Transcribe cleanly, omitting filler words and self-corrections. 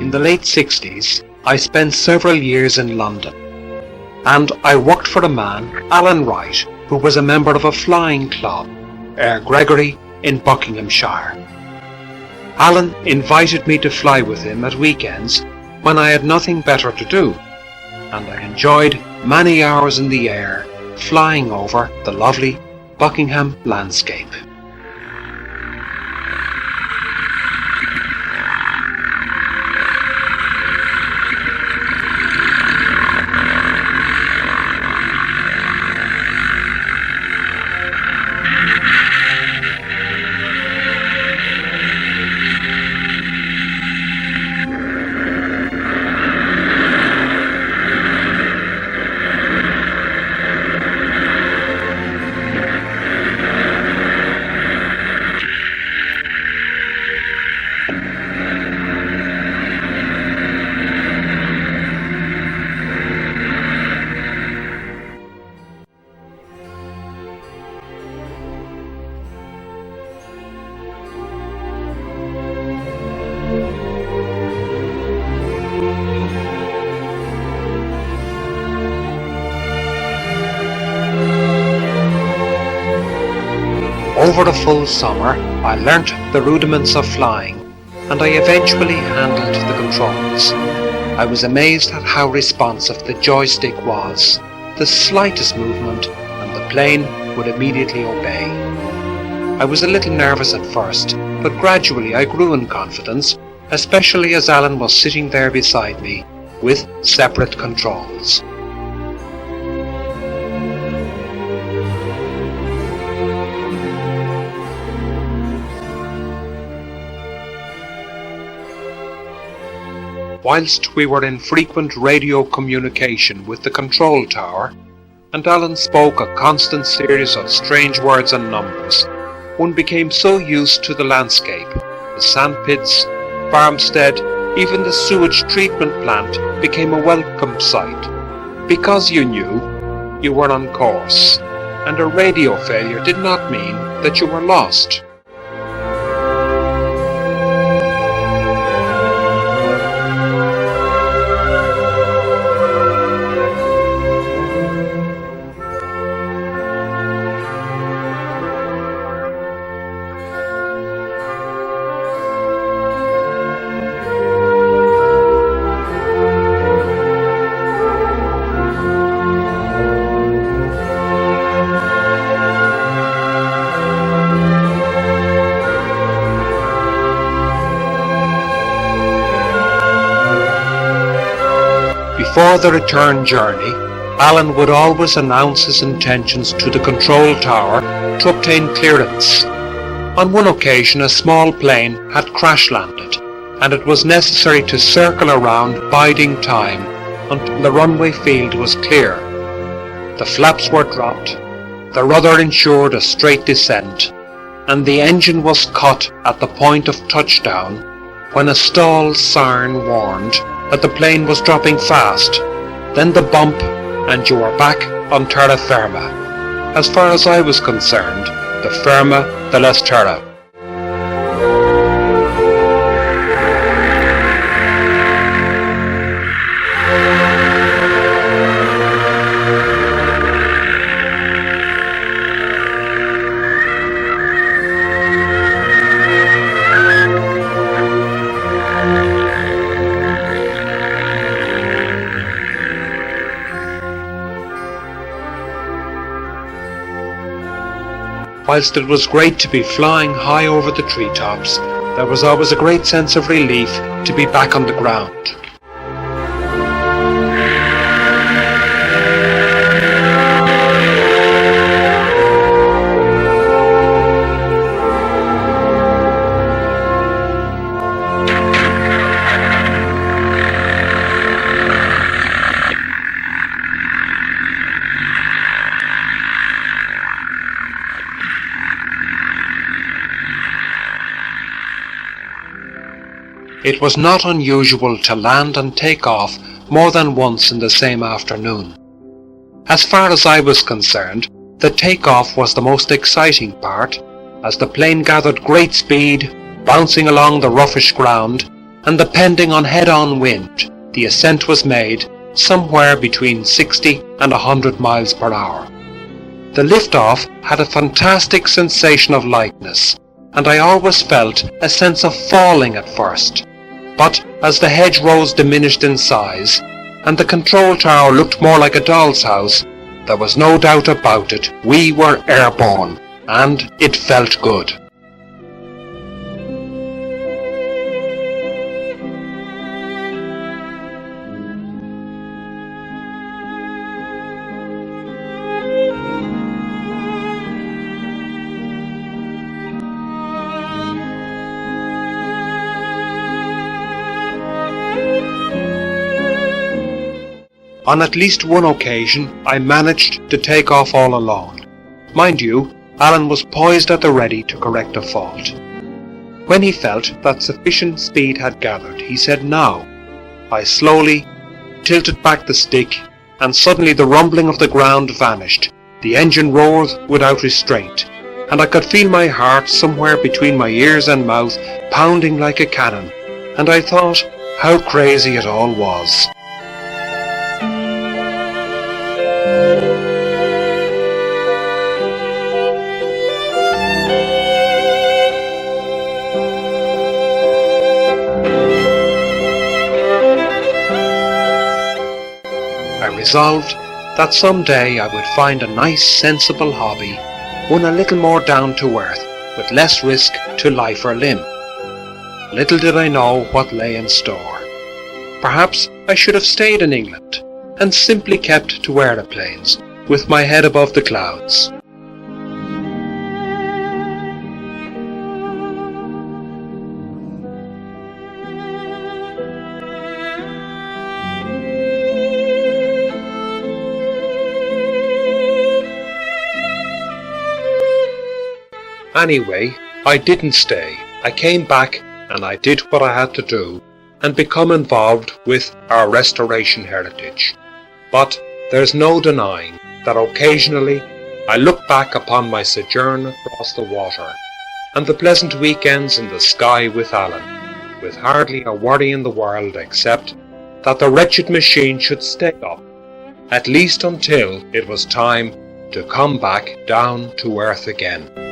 In the late 60s, I spent several years in London, and I worked for a man, Alan Wright, who was a member of a flying club, Gregory, in Buckinghamshire. Alan invited me to fly with him at weekends when I had nothing better to do, and I enjoyed many hours in the air flying over the lovely Buckingham landscape. Over a full summer, I learnt the rudiments of flying, and I eventually handled the controls. I was amazed at how responsive the joystick was. The slightest movement, and the plane would immediately obey. I was a little nervous at first, but gradually I grew in confidence, especially as Alan was sitting there beside me, with separate controls. Whilst we were in frequent radio communication with the control tower, and Alan spoke a constant series of strange words and numbers, one became so used to the landscape, the sandpits, farmstead, even the sewage treatment plant became a welcome sight, because you knew you were on course, and a radio failure did not mean that you were lost. Before the return journey, Alan would always announce his intentions to the control tower to obtain clearance. On one occasion, a small plane had crash-landed, and it was necessary to circle around biding time until the runway field was clear. The flaps were dropped, the rudder ensured a straight descent, and the engine was cut at the point of touchdown when a stall siren warned that the plane was dropping fast, then the bump, and you were back on terra firma. As far as I was concerned, the firma de las terra. Whilst it was great to be flying high over the treetops, there was always a great sense of relief to be back on the ground. It was not unusual to land and take off more than once in the same afternoon. As far as I was concerned, the takeoff was the most exciting part, as the plane gathered great speed, bouncing along the roughish ground, and depending on head-on wind, the ascent was made somewhere between 60 and 100 miles per hour. The lift-off had a fantastic sensation of lightness, and I always felt a sense of falling at first. But as the hedgerows diminished in size, and the control tower looked more like a doll's house, there was no doubt about it, we were airborne, and it felt good. On at least one occasion, I managed to take off all alone. Mind you, Alan was poised at the ready to correct a fault. When he felt that sufficient speed had gathered, he said now. I slowly tilted back the stick, and suddenly the rumbling of the ground vanished. The engine roared without restraint, and I could feel my heart somewhere between my ears and mouth pounding like a cannon, and I thought how crazy it all was. I resolved that someday I would find a nice sensible hobby, one a little more down to earth, with less risk to life or limb. Little did I know what lay in store. Perhaps I should have stayed in England and simply kept to aeroplanes, with my head above the clouds. Anyway, I didn't stay. I came back and I did what I had to do and become involved with our restoration heritage. But there's no denying that occasionally I look back upon my sojourn across the water and the pleasant weekends in the sky with Alan, with hardly a worry in the world except that the wretched machine should stay up, at least until it was time to come back down to earth again.